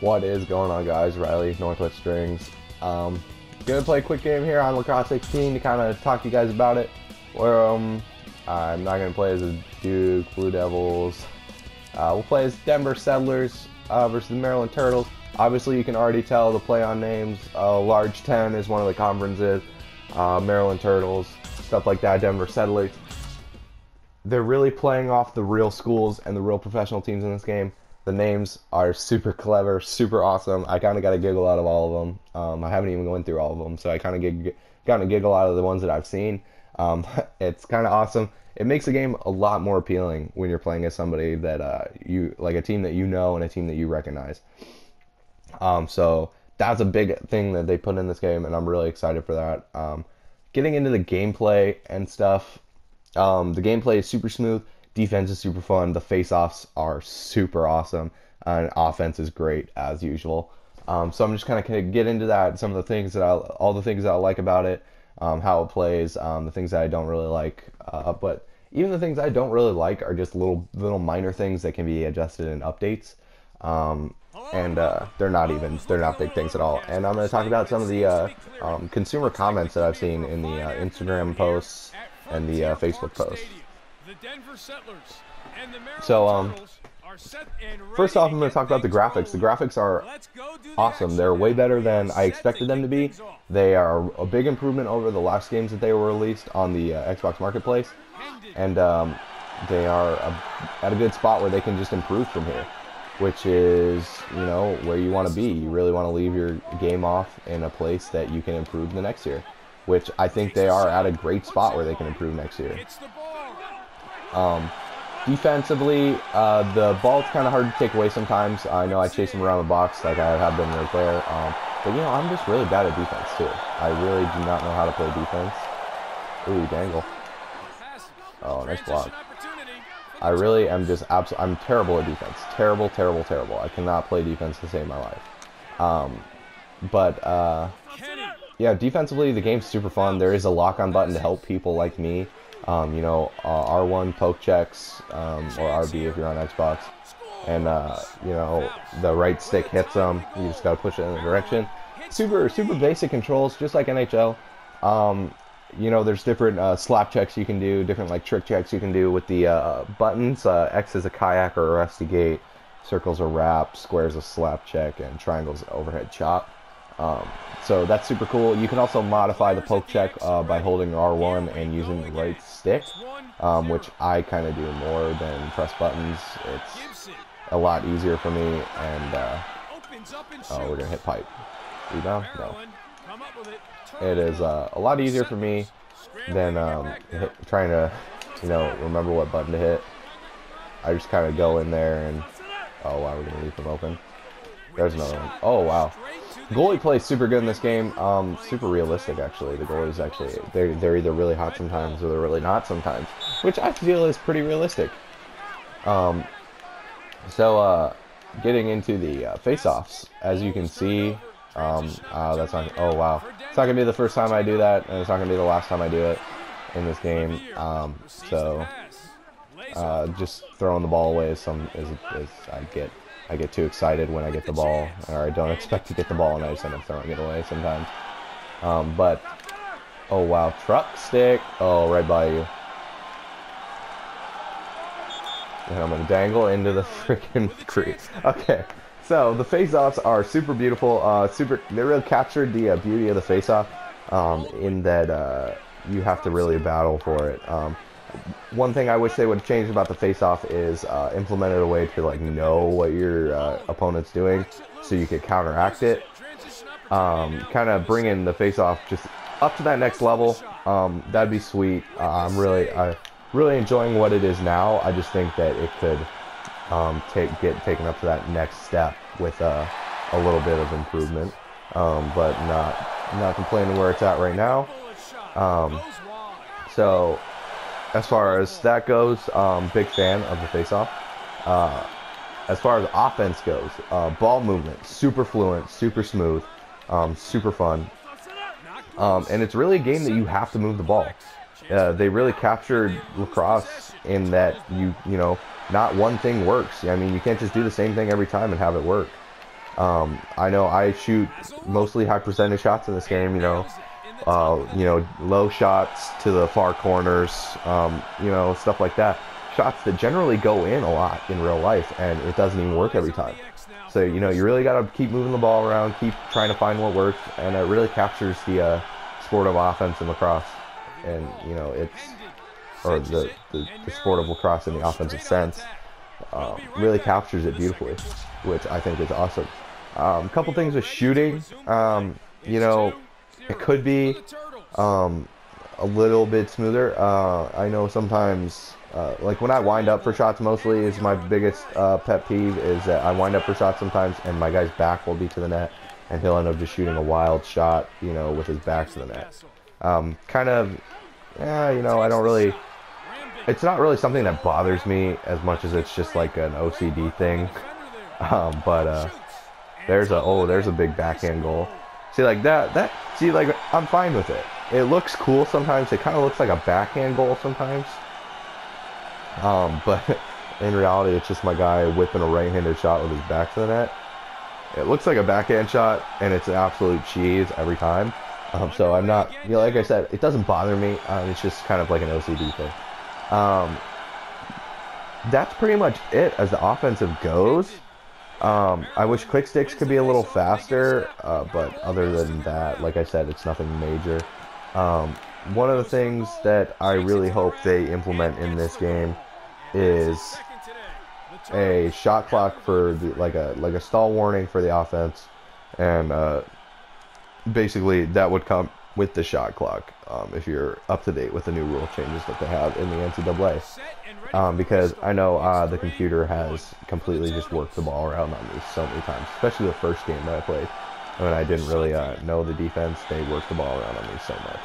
What is going on, guys? Riley, Northwest Strings. Gonna play a quick game here on Lacrosse 16 to kind of talk to you guys about it. Where I'm not gonna play as a Duke, Blue Devils. We'll play as Denver Settlers versus the Maryland Turtles. Obviously, you can already tell the play on names. Large 10 is one of the conferences. Maryland Turtles, stuff like that. Denver Settlers. They're really playing off the real schools and the real professional teams in this game. The names are super clever, super awesome. I kind of got a giggle out of all of them. I haven't even gone through all of them, so I kind of got a giggle out of the ones that I've seen. It's kind of awesome. It makes the game a lot more appealing when you're playing as somebody that you like, a team that you know and a team that you recognize. So that's a big thing that they put in this game, and I'm really excited for that. Getting into the gameplay and stuff, the gameplay is super smooth. Defense is super fun. The face-offs are super awesome, and offense is great as usual. So I'm just kind of get into that. Some of the things that all the things that I like about it, how it plays, the things that I don't really like. But even the things I don't really like are just little minor things that can be adjusted in updates. And they're not big things at all. And I'm going to talk about some of the consumer comments that I've seen in the Instagram posts and the Facebook posts. So, first off, I'm going to talk about the graphics. The graphics are awesome. They're way better than I expected them to be. They are a big improvement over the last games that they were released on the Xbox Marketplace. And they are at a good spot where they can just improve from here, which is, you know, where you want to be. You really want to leave your game off in a place that you can improve the next year, which I think they are at a great spot where they can improve next year. Defensively, the ball's kind of hard to take away sometimes. I know I chase them around the box like I have been right there. But, you know, I'm just really bad at defense, too. I really do not know how to play defense. Ooh, dangle. Oh, nice block. I really am just I'm terrible at defense. Terrible. I cannot play defense to save my life. Yeah, defensively, the game's super fun. There is a lock-on button to help people like me. You know, R1 poke checks, or RB if you're on Xbox. And, you know, the right stick hits them. You just gotta push it in the direction. Super basic controls, just like NHL. You know, there's different slap checks you can do, different like trick checks you can do with the buttons. X is a kayak or a rusty gate, circles a wrap, squares a slap check, and triangles an overhead chop. So that's super cool. You can also modify the poke check by holding R1 and using the right stick, which I kind of do more than press buttons. It's a lot easier for me, and oh, we're gonna hit pipe. Rebound? No. It is a lot easier for me than trying to, you know, remember what button to hit. I just kind of go in there and, oh wow, we're gonna leave them open. There's another one. Oh wow. Goalie plays super good in this game. Super realistic, actually. The goalies actually, they're either really hot sometimes or they're really not sometimes, which I feel is pretty realistic. Getting into the face-offs, as you can see, that's not, oh wow, it's not gonna be the first time I do that, and it's not gonna be the last time I do it in this game. Just throwing the ball away is I get too excited when I get the ball, or I don't expect to get the ball, and I just end up throwing it away sometimes. But, oh wow, truck stick, oh, right by you. And I'm going to dangle into the freaking crease. Okay, so the face-offs are super beautiful, they really captured the beauty of the face-off, in that you have to really battle for it. One thing I wish they would have changed about the face-off is implemented a way to like know what your opponent's doing, so you could counteract it. Kind of bringing the face-off just up to that next level. That'd be sweet. I'm really enjoying what it is now. I just think that it could get taken up to that next step with a little bit of improvement, but not complaining where it's at right now. So. As far as that goes, big fan of the face-off. As far as offense goes, ball movement, super fluent, super smooth, super fun. And it's really a game that you have to move the ball. They really captured lacrosse in that you know, not one thing works. I mean, you can't just do the same thing every time and have it work. I know I shoot mostly high percentage shots in this game, low shots to the far corners, stuff like that. Shots that generally go in a lot in real life, and it doesn't even work every time. So, you really got to keep moving the ball around, keep trying to find what works, and it really captures the sport of offense in lacrosse. And, or the sport of lacrosse in the offensive sense, really captures it beautifully, which I think is awesome. A couple things with shooting, it could be a little bit smoother. I know sometimes, like when I wind up for shots, mostly is my biggest pet peeve is that I wind up for shots sometimes and my guy's back will be to the net and he'll end up just shooting a wild shot, with his back to the net. I don't really, it's not really something that bothers me as much as it's just like an OCD thing. There's a big backhand goal. See, like I'm fine with it. It looks cool sometimes. It kind of looks like a backhand goal sometimes. But in reality, it's just my guy whipping a right-handed shot with his back to the net. It looks like a backhand shot, and it's an absolute cheese every time. So I'm not, like I said, it doesn't bother me. It's just kind of like an OCD thing. That's pretty much it as the offensive goes. I wish quick sticks could be a little faster, but other than that, like I said, it's nothing major. One of the things that I really hope they implement in this game is a shot clock for like a stall warning for the offense, and basically that would come with the shot clock if you're up to date with the new rule changes that they have in the NCAA. Because I know the computer has completely just worked the ball around on me so many times, especially the first game that I played when I didn't really know the defense. They worked the ball around on me so much.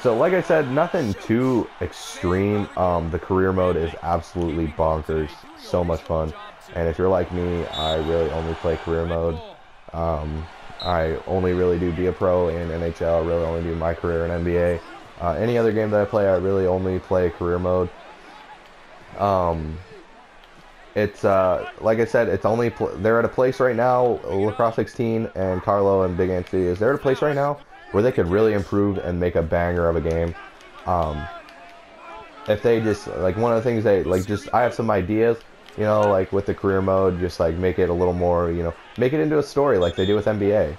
So like I said, nothing too extreme. The career mode is absolutely bonkers, so much fun. And if you're like me, I really only play career mode. I only really do be a pro in NHL. I really only do my career in NBA. Any other game that I play, I really only play career mode. It's like I said, it's only they're at a place right now. Lacrosse 16 and Carlo and Big Ant Studios, they're at a place right now where they could really improve and make a banger of a game. If they just, like, one of the things they I have some ideas, like with the career mode, just like make it a little more, make it into a story like they do with NBA.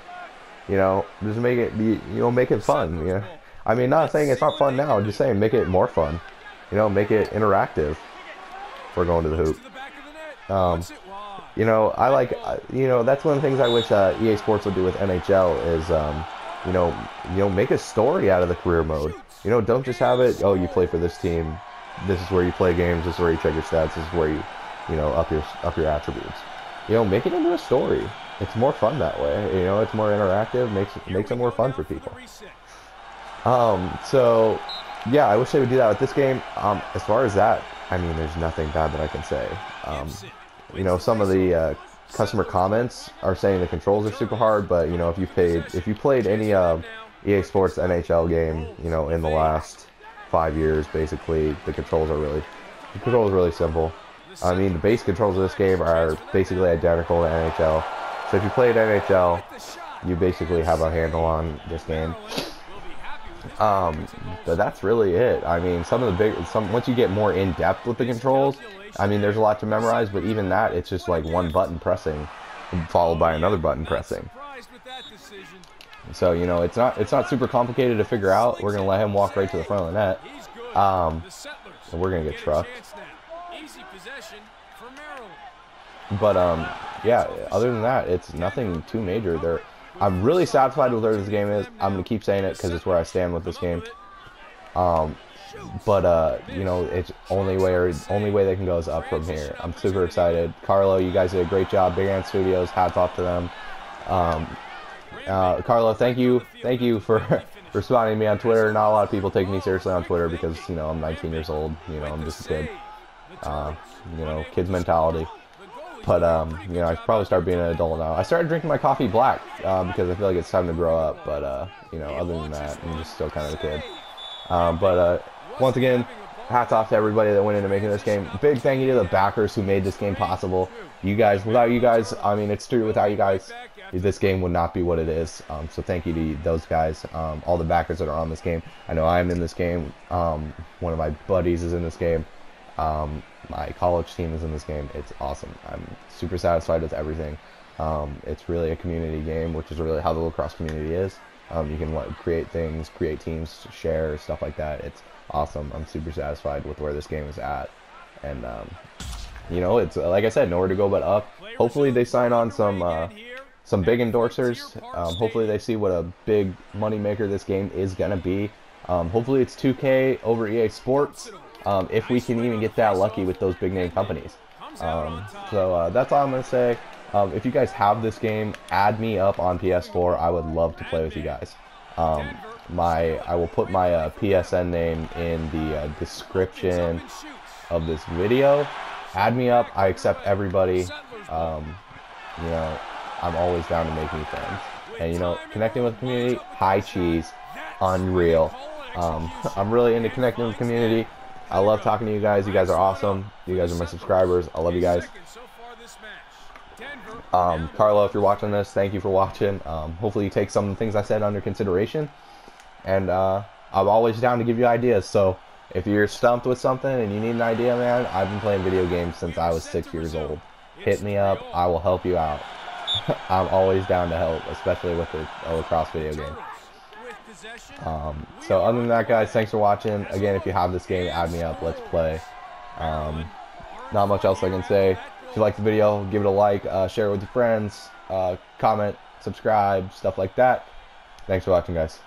Just make it make it fun. I mean, not saying it's not fun now, just saying make it more fun. Make it interactive. We're going to the hoop. I like, that's one of the things I wish EA Sports would do with NHL is, make a story out of the career mode. Don't just have it, oh, you play for this team, this is where you play games, this is where you check your stats, this is where you, up your attributes. Make it into a story. It's more fun that way. It's more interactive, makes it more fun for people. So, yeah, I wish they would do that with this game. As far as that, I mean, there's nothing bad that I can say. Some of the customer comments are saying the controls are super hard, but if you played any EA Sports NHL game, in the last 5 years, basically the controls are really simple. I mean, the base controls of this game are basically identical to NHL. So if you played NHL, you basically have a handle on this game. But that's really it. I mean, once you get more in depth with the controls, I mean, there's a lot to memorize, but even that, it's just like one button pressing followed by another button pressing. So, it's not super complicated to figure out. We're going to let him walk right to the front of the net. And we're going to get trucked. But, yeah, other than that, it's nothing too major. I'm really satisfied with where this game is. I'm going to keep saying it because it's where I stand with this game. It's only way they can go is up from here. I'm super excited. Carlo, you guys did a great job. Big Ant Studios, hats off to them. Carlo, thank you for responding to me on Twitter. Not a lot of people take me seriously on Twitter because, I'm 19 years old. I'm just a kid. Kid's mentality. But, I should probably start being an adult now. I started drinking my coffee black because I feel like it's time to grow up. But, other than that, I'm just still kind of a kid. Once again, hats off to everybody that went into making this game. Big thank you to the backers who made this game possible. You guys, without you guys, I mean, it's true, without you guys, this game would not be what it is. So thank you to those guys, all the backers that are on this game. I know I'm in this game. One of my buddies is in this game. My college team is in this game. It's awesome. I'm super satisfied with everything. It's really a community game, which is really how the lacrosse community is. You can create things, create teams, share, stuff like that. It's awesome. I'm super satisfied with where this game is at. And, you know, it's, like I said, nowhere to go but up. Hopefully they sign on some big endorsers. Hopefully they see what a big money maker this game is going to be. Hopefully it's 2K over EA Sports, if we can even get that lucky with those big name companies. So that's all I'm going to say. If you guys have this game, add me up on PS4. I would love to play with you guys. I will put my PSN name in the description of this video. Add me up. I accept everybody. You know, I'm always down to make new friends. And you know, connecting with the community, high cheese, unreal. I'm really into connecting with the community. I love talking to you guys. You guys are awesome. You guys are my subscribers. I love you guys. Carlo, if you're watching this, thank you for watching. Hopefully you take some of the things I said under consideration. And I'm always down to give you ideas. So if you're stumped with something and you need an idea, man, I've been playing video games since I was 6 years old. Hit me up. I will help you out. I'm always down to help, especially with a lacrosse video game. So other than that, guys, thanks for watching. Again, if you have this game, add me up. Let's play. Not much else I can say. If you like the video, give it a like, share it with your friends, comment, subscribe, stuff like that. Thanks for watching, guys.